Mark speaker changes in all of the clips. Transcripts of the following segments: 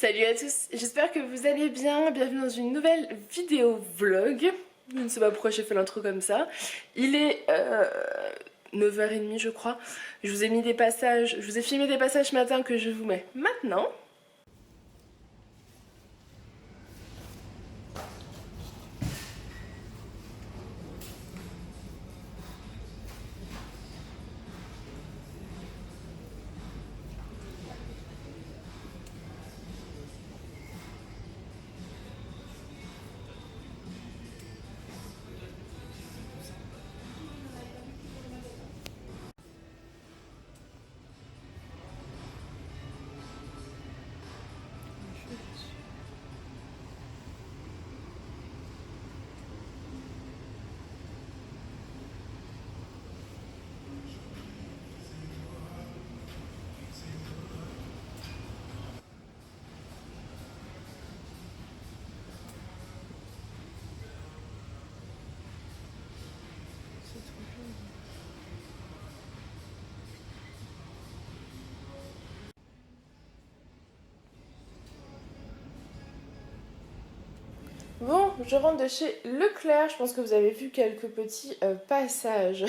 Speaker 1: Salut à tous, j'espère que vous allez bien, bienvenue dans une nouvelle vidéo vlog. Je ne sais pas pourquoi j'ai fait l'intro comme ça. Il est 9h30 je crois. Je vous ai mis des passages, je vous ai filmé des passages ce matin que je vous mets maintenant. Bon, je rentre de chez Leclerc, je pense que vous avez vu quelques petits passages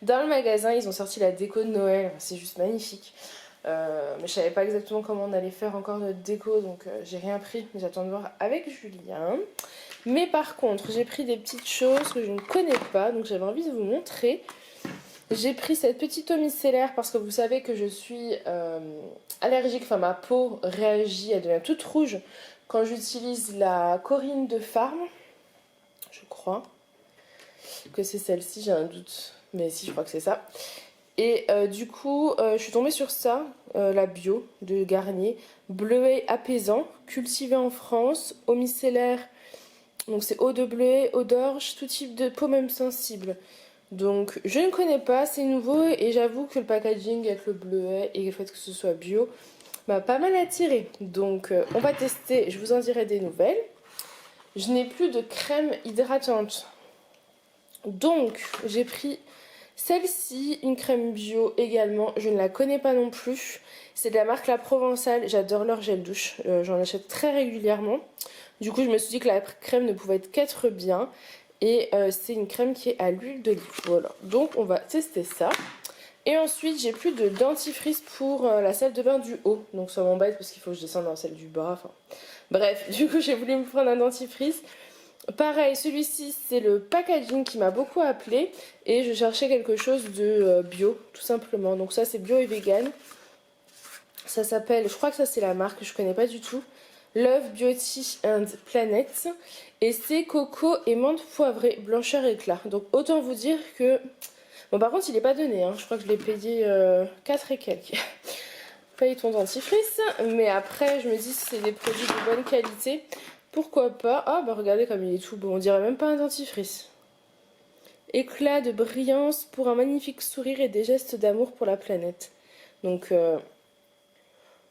Speaker 1: dans le magasin. Ils ont sorti la déco de Noël, c'est juste magnifique. Mais je savais pas exactement comment on allait faire encore notre déco, donc j'ai rien pris, mais j'attends de voir avec Julien. Mais par contre, j'ai pris des petites choses que je ne connais pas, donc j'avais envie de vous montrer. J'ai pris cette petite eau micellaire parce que vous savez que je suis allergique, enfin ma peau réagit, elle devient toute rouge quand j'utilise la Corine de Farm, je crois que c'est celle-ci, j'ai un doute, mais si je crois que c'est ça. Et du coup, je suis tombée sur ça, la bio de Garnier, bleuet apaisant, cultivé en France, eau micellaire, donc c'est eau de bleuet, eau d'orge, tout type de peau même sensible. Donc je ne connais pas, c'est nouveau et j'avoue que le packaging avec le bleuet et le fait que ce soit bio m'a pas mal attiré. Donc on va tester, je vous en dirai des nouvelles. Je n'ai plus de crème hydratante. Donc j'ai pris celle-ci, une crème bio également, je ne la connais pas non plus. C'est de la marque La Provençale, j'adore leur gel douche, j'en achète très régulièrement. Du coup je me suis dit que la crème ne pouvait qu'être bien. Et c'est une crème qui est à l'huile d'olive. Voilà, donc on va tester ça. Et ensuite j'ai plus de dentifrice pour la salle de bain du haut. Donc ça m'embête parce qu'il faut que je descende dans celle du bas. Enfin, bref, du coup j'ai voulu me prendre un dentifrice. Pareil, celui-ci c'est le packaging qui m'a beaucoup appelé. Et je cherchais quelque chose de bio tout simplement. Donc ça c'est bio et vegan. Ça s'appelle, je crois que ça c'est la marque, je connais pas du tout. Love Beauty and Planet. Et c'est coco et menthe poivrée, blancheur éclat. Donc autant vous dire que... Bon par contre il n'est pas donné, hein. Je crois que je l'ai payé 4 et quelques. Paye ton dentifrice. Mais après je me dis si c'est des produits de bonne qualité, pourquoi pas. Ah bah regardez comme il est tout beau, on dirait même pas un dentifrice. Éclat de brillance pour un magnifique sourire et des gestes d'amour pour la planète. Donc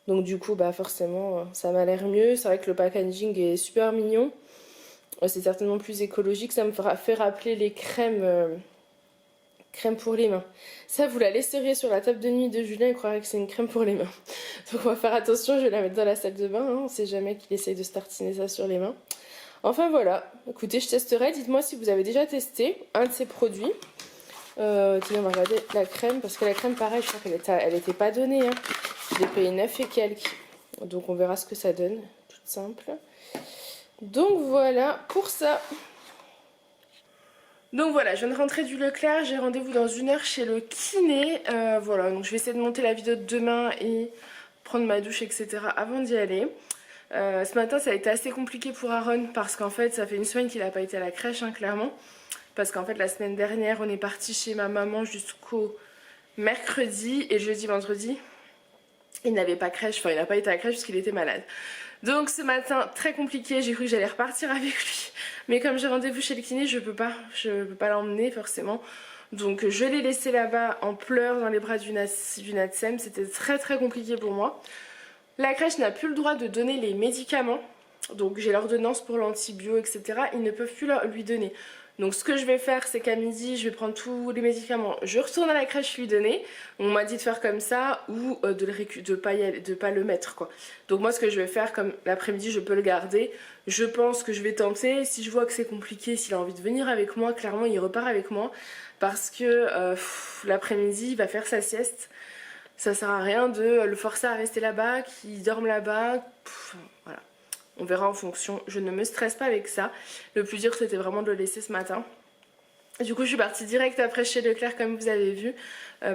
Speaker 1: du coup bah forcément ça m'a l'air mieux. C'est vrai que le packaging est super mignon. C'est certainement plus écologique, ça me fait rappeler les crèmes pour les mains. Ça, vous la laisseriez sur la table de nuit de Julien, il croirait que c'est une crème pour les mains. Donc on va faire attention, je vais la mettre dans la salle de bain, hein. On sait jamais qu'il essaye de se tartiner ça sur les mains. Enfin voilà, écoutez, je testerai, dites-moi si vous avez déjà testé un de ces produits. Tiens, on va regarder la crème, parce que la crème pareil, je crois qu'elle était pas donnée, hein. Je l'ai payé 9 et quelques. Donc on verra ce que ça donne, toute simple. Donc voilà pour ça. Donc voilà, je viens de rentrer du Leclerc, j'ai rendez-vous dans 1 heure chez le kiné. Voilà, donc je vais essayer de monter la vidéo de demain et prendre ma douche, etc. avant d'y aller. Ce matin ça a été assez compliqué pour Aaron parce qu'en fait ça fait une semaine qu'il n'a pas été à la crèche, hein, clairement. Parce qu'en fait la semaine dernière on est parti chez ma maman jusqu'au mercredi et jeudi, vendredi. Il n'avait pas crèche, enfin il n'a pas été à la crèche parce qu'il était malade. Donc ce matin très compliqué, j'ai cru que j'allais repartir avec lui. Mais comme j'ai rendez-vous chez le kiné, je peux pas l'emmener forcément. Donc je l'ai laissé là-bas en pleurs dans les bras du Natsem. C'était très compliqué pour moi. La crèche n'a plus le droit de donner les médicaments. Donc j'ai l'ordonnance pour l'antibio, etc. Ils ne peuvent plus lui donner. Donc ce que je vais faire, c'est qu'à midi, je vais prendre tous les médicaments. Je retourne à la crèche lui donner. On m'a dit de faire comme ça ou de pas le mettre, quoi. Donc moi, ce que je vais faire, comme l'après-midi, je peux le garder. Je pense que je vais tenter. Si je vois que c'est compliqué, s'il a envie de venir avec moi, clairement, il repart avec moi. Parce que l'après-midi, il va faire sa sieste. Ça sert à rien de le forcer à rester là-bas, qu'il dorme là-bas. Voilà. On verra en fonction. Je ne me stresse pas avec ça. Le plus dur, c'était vraiment de le laisser ce matin. Du coup, je suis partie direct après chez Leclerc, comme vous avez vu,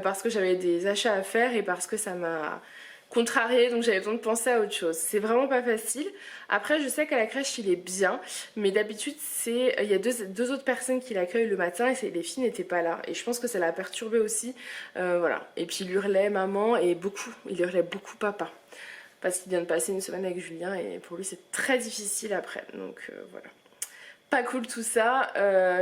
Speaker 1: parce que j'avais des achats à faire et parce que ça m'a contrariée, donc j'avais besoin de penser à autre chose. C'est vraiment pas facile. Après, je sais qu'à la crèche, il est bien, mais d'habitude, il y a deux autres personnes qui l'accueillent le matin et les filles n'étaient pas là. Et je pense que ça l'a perturbé aussi. Voilà. Et puis, il hurlait maman et beaucoup. Il hurlait beaucoup papa. Parce qu'il vient de passer une semaine avec Julien et pour lui, c'est très difficile après. Donc, voilà. Pas cool tout ça,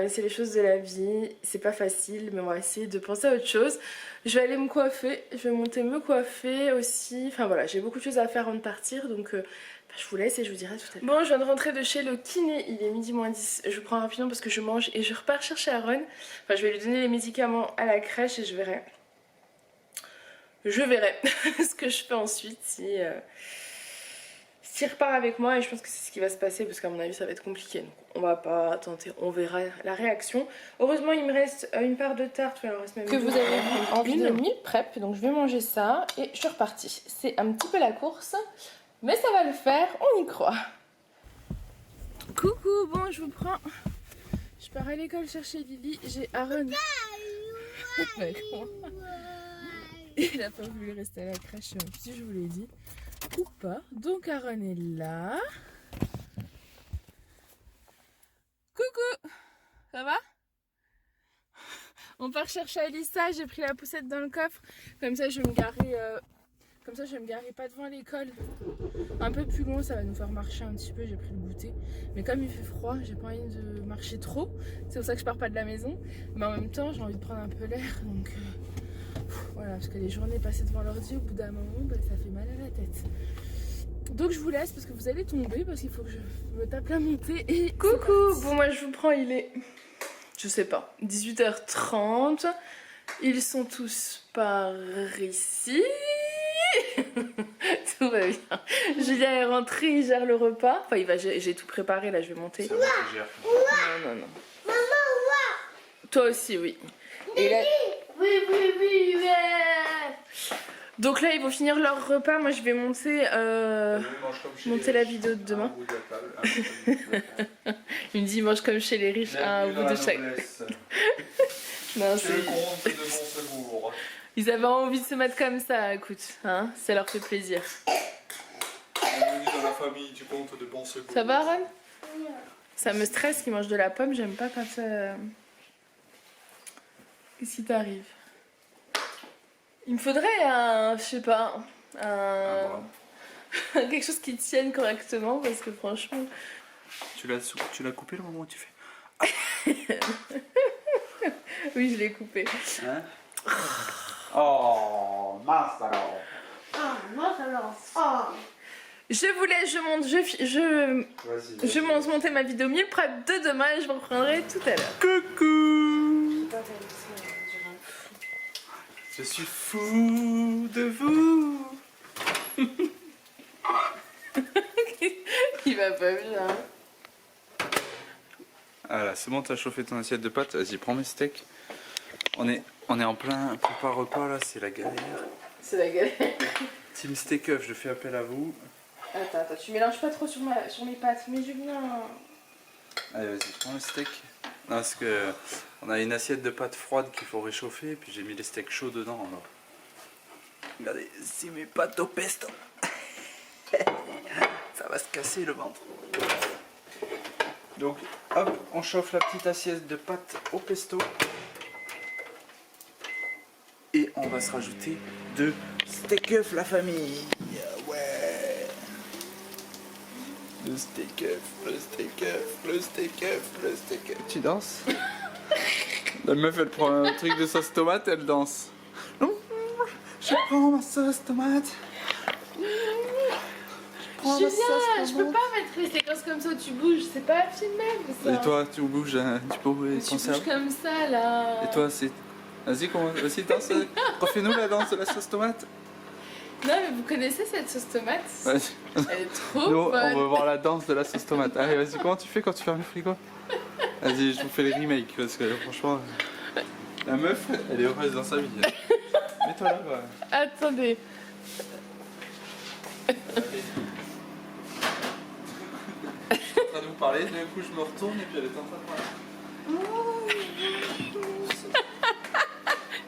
Speaker 1: c'est les choses de la vie, c'est pas facile, mais on va essayer de penser à autre chose. Je vais aller me coiffer, je vais monter me coiffer aussi, enfin voilà, j'ai beaucoup de choses à faire avant de partir, donc je vous laisse et je vous dirai tout à l'heure. Bon, je viens de rentrer de chez le kiné, il est midi moins 10, je prends rapidement parce que je mange et je repars chercher Aaron. Enfin, je vais lui donner les médicaments à la crèche et je verrai ce que je fais ensuite s'il repart avec moi, et je pense que c'est ce qui va se passer parce qu'à mon avis ça va être compliqué, donc on va pas tenter, on verra la réaction. Heureusement il me reste une part de tarte, il en reste même que vous avez vu en vidéo meal prep, donc je vais manger ça et je suis repartie. C'est un petit peu la course, mais ça va le faire, on y croit. Coucou, bon je vous prends, je pars à l'école chercher Lily, j'ai Aaron avec moi. Il a pas voulu rester à la crèche, même si je vous l'ai dit. Ou pas. Donc Aaron est là. Coucou, ça va? On part chercher Alissa, j'ai pris la poussette dans le coffre. Comme ça je vais me garer pas devant l'école. Un peu plus loin, ça va nous faire marcher un petit peu, j'ai pris le goûter. Mais comme il fait froid, j'ai pas envie de marcher trop. C'est pour ça que je pars pas de la maison. Mais en même temps, j'ai envie de prendre un peu l'air. Donc voilà, parce que les journées passées devant l'ordi, au bout d'un moment, ça fait mal à la tête. Donc je vous laisse parce que vous allez tomber, parce qu'il faut que je me tape la montée et... Coucou, bon moi je vous prends, il est... Je sais pas, 18h30. Ils sont tous par ici. Tout va bien. Julien est rentré, il gère le repas. Enfin, j'ai tout préparé, là je vais monter.
Speaker 2: C'est moi qui gère.
Speaker 1: Non. Maman, toi aussi, oui. Et là... Oui. Donc là ils vont finir leur repas, moi je vais monter la vidéo de demain. Il me dit mange comme chez les riches, un au bout de chaque... Non, c'est... Ils avaient envie de se mettre comme ça, écoute, hein, ça leur fait plaisir.
Speaker 2: Dans la famille, tu comptes de bons secours.
Speaker 1: Ça va Aaron? Ça me stresse qu'ils mangent de la pomme, j'aime pas quand Qu'est-ce qui t'arrive? Il me faudrait un, je sais pas, quelque chose qui tienne correctement parce que franchement...
Speaker 2: Tu l'as coupé le moment où tu fais...
Speaker 1: Oui, je l'ai coupé.
Speaker 2: Hein? Oh, mince alors.
Speaker 1: Oh. Je vous laisse, je monte monter ma vidéo meal prep de demain et je vous reprendrai tout à l'heure.
Speaker 2: Coucou. Je suis fou de vous.
Speaker 1: Il va pas bien.
Speaker 2: Voilà, c'est bon, t'as chauffé ton assiette de pâtes. Vas-y, prends mes steaks. On est en plein prépa repas là, c'est la galère.
Speaker 1: C'est la galère.
Speaker 2: Team Steak Œuf, je fais appel à vous.
Speaker 1: Attends, tu mélanges pas trop sur mes pâtes, mais Julien.
Speaker 2: Allez, vas-y, prends le steak. Non, parce que on a une assiette de pâtes froides qu'il faut réchauffer, et puis j'ai mis les steaks chauds dedans. Alors. Regardez, c'est mes pâtes au pesto. Ça va se casser le ventre. Donc, hop, on chauffe la petite assiette de pâtes au pesto. Et on va se rajouter de steak œuf la famille. Ouais. Le steak œuf, le steak œuf, le steak œuf, le steak œuf. Tu danses? La meuf elle prend un truc de sauce tomate, elle danse. Je prends ma sauce tomate. Je prends
Speaker 3: prends
Speaker 1: Julien,
Speaker 3: ça,
Speaker 1: je peux pas mettre les séquences comme ça où tu bouges, c'est pas filmé ça.
Speaker 2: Et toi, tu bouges, tu peux bouger
Speaker 1: Tu
Speaker 2: ton
Speaker 1: bouges
Speaker 2: cerveau.
Speaker 1: comme ça là.
Speaker 2: Et toi, c'est. Vas-y, vas-y, danse. Refais-nous la danse de la sauce tomate.
Speaker 1: Non mais vous connaissez cette sauce tomate?
Speaker 2: Vas-y.
Speaker 1: Elle est trop
Speaker 2: Nous, on
Speaker 1: bonne.
Speaker 2: va voir la danse de la sauce tomate. Allez, vas-y, comment tu fais quand tu fermes le frigo? Vas-y, je vous fais les remakes parce que franchement, la meuf, elle est heureuse dans sa vie. Mets-toi là-bas.
Speaker 1: Attendez.
Speaker 2: Allez. Je suis en train de vous parler, d'un coup je me retourne et puis elle est en train de parler.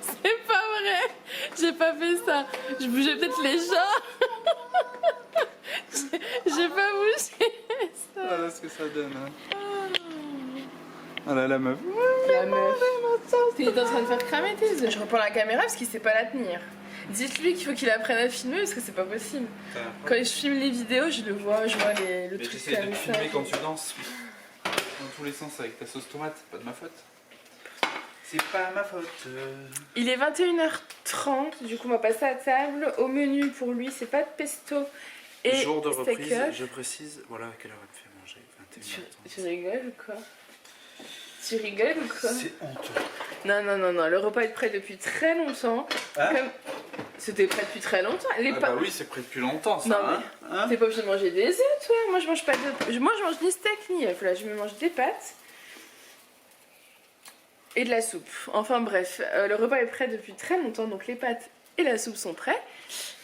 Speaker 1: C'est pas vrai. J'ai pas fait ça. Je bougeais peut-être les jambes. J'ai pas bougé ça.
Speaker 2: Voilà ce que ça donne. Hein. Voilà la meuf.
Speaker 1: La meuf. T'es en train de faire cramer tes œufs. Je reprends la caméra parce qu'il sait pas la tenir. Dites-lui qu'il faut qu'il apprenne à filmer parce que c'est pas possible. Quand je filme les vidéos, je le vois, je vois le
Speaker 2: Mais
Speaker 1: truc
Speaker 2: j'essaie de
Speaker 1: comme
Speaker 2: te
Speaker 1: ça.
Speaker 2: filmer quand tu danses. Dans tous les sens avec ta sauce tomate, c'est pas de ma faute. C'est pas ma faute.
Speaker 1: Il est 21h30, du coup on va passer à table. Au menu pour lui, c'est pas de pesto et
Speaker 2: Jour de
Speaker 1: steak
Speaker 2: reprise,
Speaker 1: up.
Speaker 2: je précise, voilà à quelle heure elle me fait manger. 21h30.
Speaker 1: Tu rigoles ou quoi? Tu rigoles ou quoi?
Speaker 2: C'est honteux.
Speaker 1: Non, le repas est prêt depuis très longtemps.
Speaker 2: Hein?
Speaker 1: Comme... C'était prêt depuis très longtemps. Les
Speaker 2: Ah bah oui, c'est prêt depuis longtemps ça.
Speaker 1: Non,
Speaker 2: Hein hein
Speaker 1: T'es pas obligé de manger des œufs, toi. Moi, je mange pas de. Moi, je mange ni steak ni œufs. Là, je me mange des pâtes et de la soupe. Enfin, bref, le repas est prêt depuis très longtemps, donc les pâtes et la soupe sont prêts.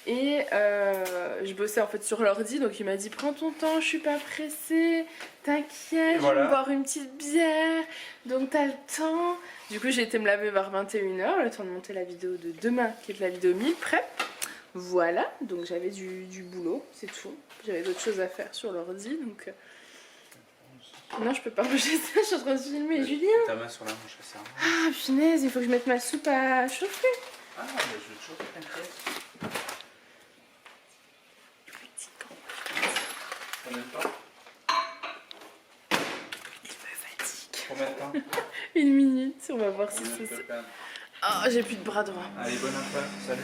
Speaker 1: Et je bossais en fait sur l'ordi, donc il m'a dit prends ton temps, je suis pas pressée, t'inquiète, je
Speaker 2: Voilà.
Speaker 1: vais boire une petite bière, donc t'as le temps. Du coup, j'ai été me laver vers 21h, le temps de monter la vidéo de demain, qui est la vidéo meal prep. Voilà, donc j'avais du boulot, c'est tout. J'avais d'autres choses à faire sur l'ordi, donc. Non, je peux pas manger ça, je suis en train de filmer, Julien.
Speaker 2: Ta main sur la manche, ça sert à rien.
Speaker 1: Ah, punaise, il faut que je mette ma soupe à chauffer.
Speaker 2: Ah, bah je vais te chauffer, t'inquiète. Combien de temps?
Speaker 1: Il me fatigue.
Speaker 2: Combien de temps?
Speaker 1: 1 minute, on va voir si
Speaker 2: Combien de
Speaker 1: c'est ça.
Speaker 2: temps?
Speaker 1: Oh, j'ai plus de bras droit.
Speaker 2: Allez, bonne affaire, salut.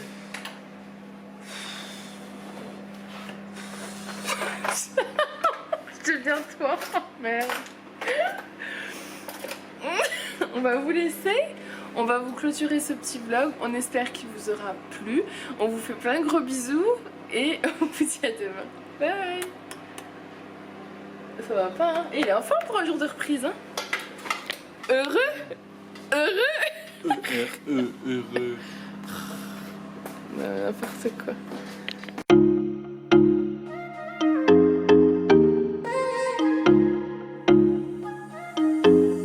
Speaker 1: Je deviens toi, merde. On va vous laisser. On va vous clôturer ce petit vlog. On espère qu'il vous aura plu. On vous fait plein de gros bisous. Et on vous dit à demain. Bye. Ça va pas, hein? Et il est en forme pour un jour de reprise, hein? Heureux? Heureux?
Speaker 2: Heureux.
Speaker 1: N'importe quoi.